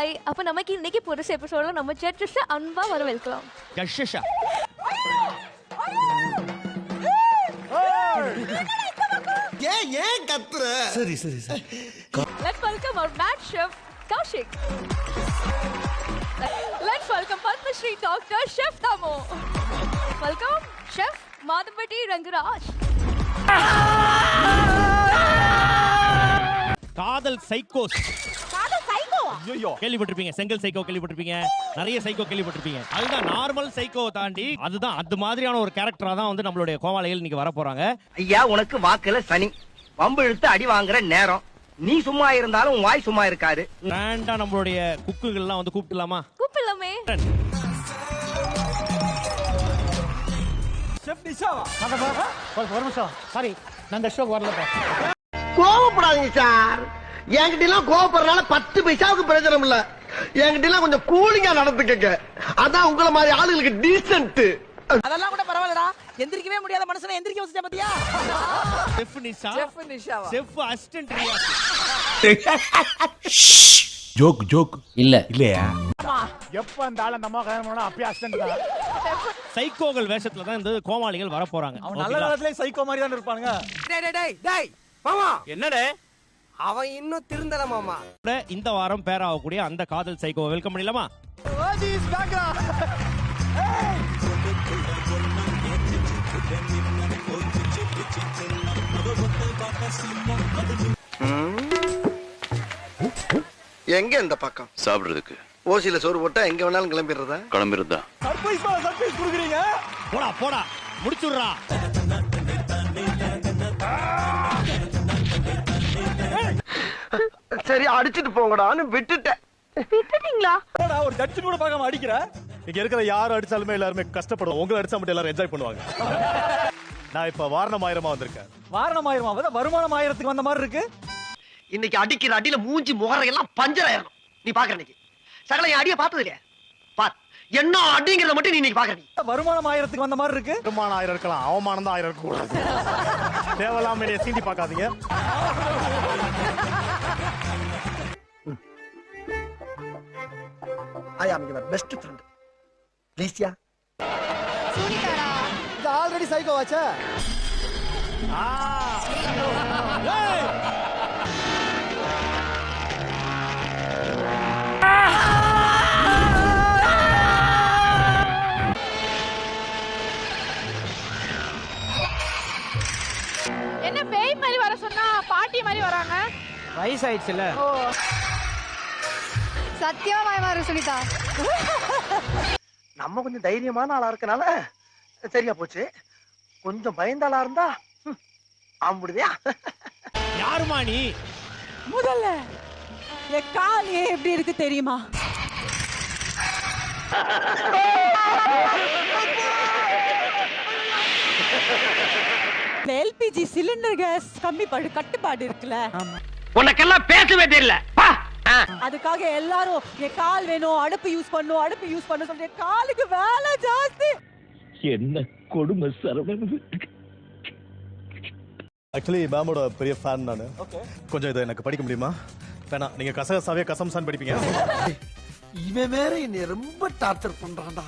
Hi. அப்ப நமக்கு இன்னைக்கு புதுசு எபிசோட்ல நம்ம ஜட்ஜஸ் அன்பா வரவேற்கலாம். கஷ்ஷா ஏன் கத்துற? சரி. Let's welcome our mad chef Kaushik. Let's welcome Padma Shri Dr. Chef Damo. Welcome Chef Madhavati Rangaraj. காதல் சைக்கோஸ் ஐயோ கேள்விப்பட்டிருப்பீங்க. செங்கல் சைக்கோ கேள்விப்பட்டிருப்பீங்க, நிறைய சைக்கோ கேள்விப்பட்டிருப்பீங்க. அதுதான் நார்மல் சைக்கோ தாண்டி அதுதான் அது மாதிரியான ஒரு கேரக்டரா தான் வந்து நம்மளுடைய கோமாளிகள் இன்னைக்கு வர போறாங்க. ஐயா உனக்கு வாக்குல சனி வம்பு இழுத்து அடி வாங்குற நேரம். நீ சும்மா இருந்தாலும் உன் வாய் சும்மா இருக்காது. கிராண்டா நம்மளுடைய குக்குகள்லாம் வந்து கூப்பிடலாமா? கூப்பிடலாமே. செஃப் நிஷாவா ஒரு நிமிஷம். சாரி, நான் இந்த ஷோக்கு வரலப்பா. கோவப்படாதீங்க சார். என்கிட்ட எல்லாம் கோவப்படுறதுனால 10 பைசாவுக்கு பிரயோஜனம் இல்ல. என்கிட்ட எல்லாம் கொஞ்சம் கூலிங்கா நடந்துக்கங்க. அதான் உங்களை மாதிரி ஆளுங்களுக்கு டீசென்ட். அதெல்லாம் கூட பரவாயில்லடா. எந்திரிக்கவே முடியாத மனுஷனை எந்திரிக்க வச்சிட்டே பாத்தியா? Chef Nisha, chef assistant Riya. Joke இல்லையா? எப்ப அந்த ஆள நம்ம கல்யாணம் பண்ணா அப்பயே அசிஸ்டன்ட் தான். சைக்கோகள் வேஷத்துல தான் இந்த கோமாளிகள் வர போறாங்க. அவன் நல்ல நேரத்துல சைக்கோ மாதிரி தான் இருப்பானுங்க. டேய் மாமா என்னடே அவன் இன்னும் திருந்தல மாமா. இந்த வாரம் பேர் ஆகக்கூடிய அந்த காதல் சைக்கோ வெல்கம் பண்ணிடலாமா? எங்க இந்த பக்கம் சாப்பிடுறதுக்கு ஓசியில சோறு போட்டா எங்க வேணாலும் கிளம்பிடுறதா? கிளம்பிருந்தா சர்ப்ரைஸ் குடுக்குறீங்க. போடா முடிச்சுடுறா. சரி அடிச்சிட்டு போங்கடான்னு விட்டுட்டேன். விட்டுட்டீங்களா? ஒரு ஜட்ஜ் கூட பார்க்காம அடிக்கிற. இங்க இருக்கிற யாரும் அடிச்சாலுமே எல்லாருமே கஷ்டப்படுவோம். உங்களை அடிச்சா மட்டும் எல்லாரும் என்ஜாய் பண்ணுவாங்க. நான் இப்ப வாரணம் ஆயிரமா வந்திருக்கேன். வாரணம் ஆயிரமா வருமானம் ஆயிரத்துக்கு வந்த மாதிரி இருக்கு. இன்னைக்கு அடிக்கிற அடியில மூஞ்சி முகரையெல்லாம் பஞ்சர் ஆயிரும். நீ பாக்குற இன்னைக்கு சகல என் அடிய பார்த்தது இல்லையா? பார் என்ன அடிங்கிறத மட்டும் நீ இன்னைக்கு பாக்குற. வருமானம் ஆயிரத்துக்கு வந்த மாதிரி இருக்கு. வருமானம் 1000 இருக்கலாம், அவமானம் தான் 1000 இருக்க கூடாது. தேவையில்லாம என்னைய சீண்டி பார்க்காதீங்க. ஐ அம் யுவர் பெஸ்ட் ஃப்ரெண்ட். ப்ளீஸ்யா. இது ஆல்ரெடி சைக்கோ வாச்சா? என்ன பேய் மாதிரி வர சொன்னா பாட்டி மாதிரி வராங்க? வயசாயிடுச்சுல. சத்தியமா வர சுனிதா. நம்ம கொஞ்சம் தைரியமான ஆளா இருக்கனால சரியா போச்சு. கொஞ்சம் பயந்த ஆளா இருந்தா அம்புடுதியா. யாருமா நீ? முதல்ல என் கால் ஏன் எப்படி இருக்கு தெரியுமா? எல்பிஜி சிலிண்டர் கேஸ் கட்டுப்பாடு இருக்குல்ல. உனக்கெல்லாம் பேசவே தெரியல. அதுக்காக எல்லாரும் என் கால் வேணும், அடுப்பு யூஸ் பண்ணு சொல்லிட்டு காலுக்கு வேலை ஜாஸ்தி. என்ன கொடுமை சரவணன். ஆக்சுவலி மேமோட பெரிய ஃபேன் நானு. கொஞ்சம் இதை எனக்கு படிக்க முடியுமா? வேணாம், நீங்க கசகசாவே கசம்சான் படிப்பீங்க. இவன் வேற என்னை ரொம்ப டார்ச்சர் பண்றான்டா.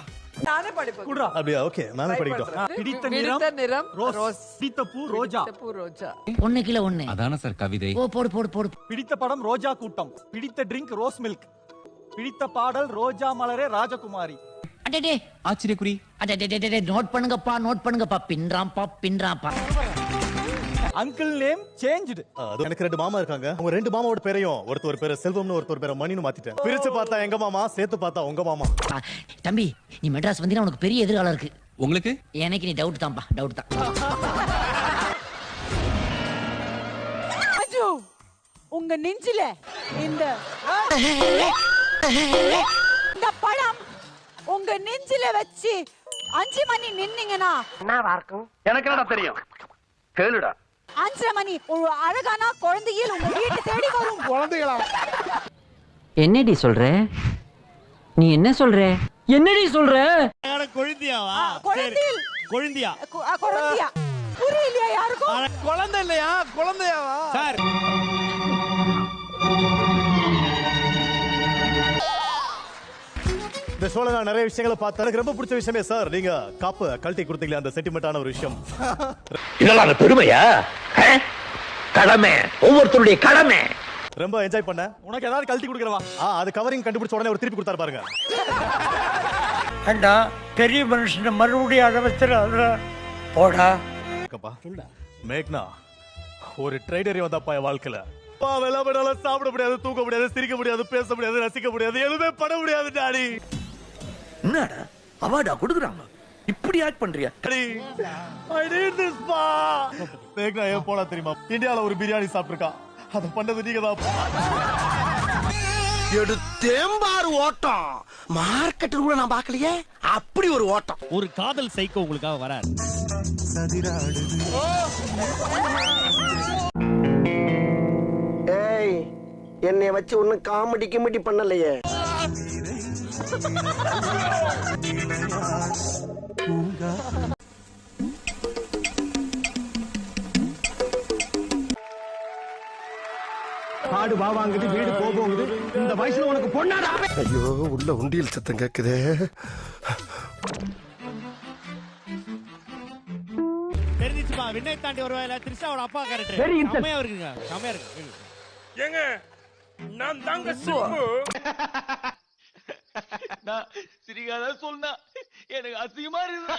நானே படிப்பேன். குடுறா. அப்படியா? ஓகே, நானே படிக்கட்டும். பிடித்த நிறம் ரோஸ், பிடித்த பூ ரோஜா. ஒண்ணு கிலோ ஒண்ணு. அதான சார் கவிதை. ஓ போடு. பிடித்த படம் ரோஜா கூட்டம். பிடித்த ட்ரிங்க் ரோஸ் மில்க். பிடித்த பாடல் ரோஜா மலரே ராஜகுமாரி. அடடே ஆச்சரியக்குறி. அடடே நோட் பண்ணுங்கப்பா. பின்றாம்பா. Uncle name changed. எனக்கு 2 மாமா இருக்காங்க. அவங்க 2 மாமாவோட பேரையும் ஒருத்தர் பேரை செல்வம்னு ஒருத்தர் பேரை மணின்னு மாத்திட்டேன். பிரிச்சு பார்த்தா எங்க மாமா, சேர்த்து பார்த்தா உங்க மாமா. தம்பி, நீ மெட்ராஸ் வந்தீங்கன்னா உனக்கு பெரிய எதிர்காலம் இருக்கு. உங்களுக்கு? எனக்கு நீ டவுட் தான். அஜு, உங்க நெஞ்சில இந்த பழம் உங்க நெஞ்சில வச்சு 5 மணி நின்னீங்கன்னா என்னவா இருக்கும்? எனக்கு என்னடா தெரியும்? கேளுடா. 5 மணி ஒரு அழகான குழந்தைகள் உங்க வீட்டு தேடி வரும். குழந்தைகளா? என்னடி சொல்ற? நீ என்ன சொல்ற? என்னடி சொல்ற? கொழுந்தியாவா? கொழுந்தியா புரியலையா யாருக்கும்? குழந்தை இல்லையா? குழந்தையாவா? சார் இந்த ஷோல நான் நிறைய விஷயங்களை பார்த்தேன். எனக்கு ரொம்ப பிடிச்ச விஷயமே சார் நீங்க காப்பு கழட்டி கொடுத்தீங்களே அந்த சென்டிமெண்டான ஒரு விஷயம். இதெல்லாம் பெருமையா? கடமை, ஒவ்வொருத்தருடைய கடமை. ரொம்ப என்ஜாய் பண்ணேன். உனக்கு ஏதாவது கழட்டி கொடுக்கறவா? அது கவரிங் கண்டுபிடிச்ச உடனே ஒரு திருப்பி கொடுத்தாரு பாருங்க. அண்டா பெரிய மனுஷன் மறுபடியும் அழ வச்சிடாத போடா. மேக்னா ஒரு ட்ரைடரி வந்தாப்பா என் வாழ்க்கையில. வெள்ளாம சாப்பிட முடியாது, தூக்க முடியாது, சிரிக்க முடியாது, பேச முடியாது, ரசிக்க முடியாது, எதுவுமே பண்ண முடியாது டாடி. என்னடா அவார்டா கொடுக்குறாங்க, இப்படி ஆக்ட் பண்றியா? I need this பா. மேக்னா ஏன் போல தெரியுமா? இந்தியால ஒரு பிரியாணி சாப்பிட்டுருக்கா, அதை பண்ணது நீங்க தான். எடுத்தேம்பாரு ஓட்டம், மார்க்கெட்டில் கூட நான் பார்க்கலையே அப்படி ஒரு ஓட்டம். ஒரு காதல் சைக்கோ உங்களுக்காக வராரு. ஏய், என்னை வச்சு ஒன்னும் காமெடி கிமெடி பண்ணலையே. காடு வாங்குது, வீடு போகுது, இந்த வயசுல உனக்கு பொண்ணாடா? ஐயோ, உள்ள உண்டியல் சத்தம் கேக்குதே. தெரிஞ்சிச்சுமா, விண்ணை தாண்டி வருவாயில திரிஷாவோட அப்பா கேரக்டர் செமையா இருக்குங்க, செமையா இருக்கு. ஏங்க நான் தாங்க சிம்பு. நான் சிரிக்காத சொன்னா எனக்கு அசிங்கமா இருக்கு.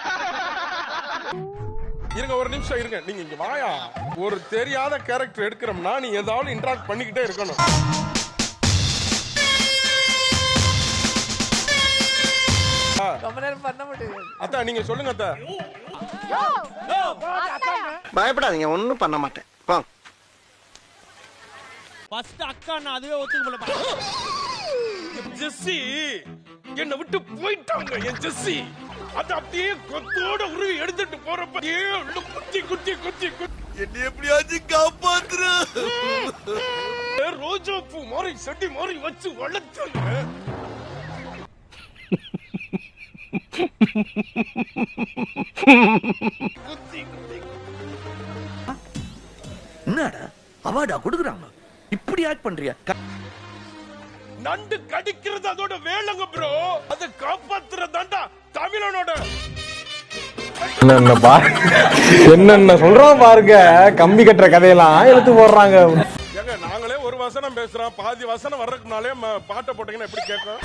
இருங்க ஒரு நிமிஷம் இருங்க, நீங்க இங்க வாயா. ஒரு தெரியாத கேரக்டர் எடுக்கிறோம்னா நீ ஏதாவது இன்டராக்ட் பண்ணிக்கிட்டே இருக்கணும். அத்தா நீங்க சொல்லுங்க அத்தா. பயப்படாதீங்க, ஒண்ணும் பண்ண மாட்டேன். வாங்க. ஃபர்ஸ்ட் அக்கா நான் அதுவே ஒத்துக்க முடியல. ஜெஸ்ஸி என்னை விட்டு போயிட்டாங்க. என் ஜெஸ்ஸி அது அப்படியே கொத்தோட உருவி எடுத்துட்டு போறப்ப குத்தி குத்தி குத்தி என்ன எப்படியாச்சும் காப்பாத்துற. ரோஜா பூ மாதிரி செடி மாதிரி வச்சு வளர்த்தாங்க. என்னடா அவார்டா கொடுக்குறாங்க, இப்படி ஆக்ட் பண்றியா? நண்டு கடிக்கிறது அதோட வேலைங்க ப்ரோ, அதை காப்பாத்துறதாண்டா தமிழனோட. என்னென்ன சொல்றோம் பாருங்க, கம்பி கட்டுற கதையெல்லாம் எடுத்து போடுறாங்க. ஏங்க நாங்களே ஒரு வசனம் பேசுறோம், பாதி வசனம் வர்றதுக்கு முன்னாலே பாட்டை போட்டீங்கன்னா எப்படி கேட்கும்?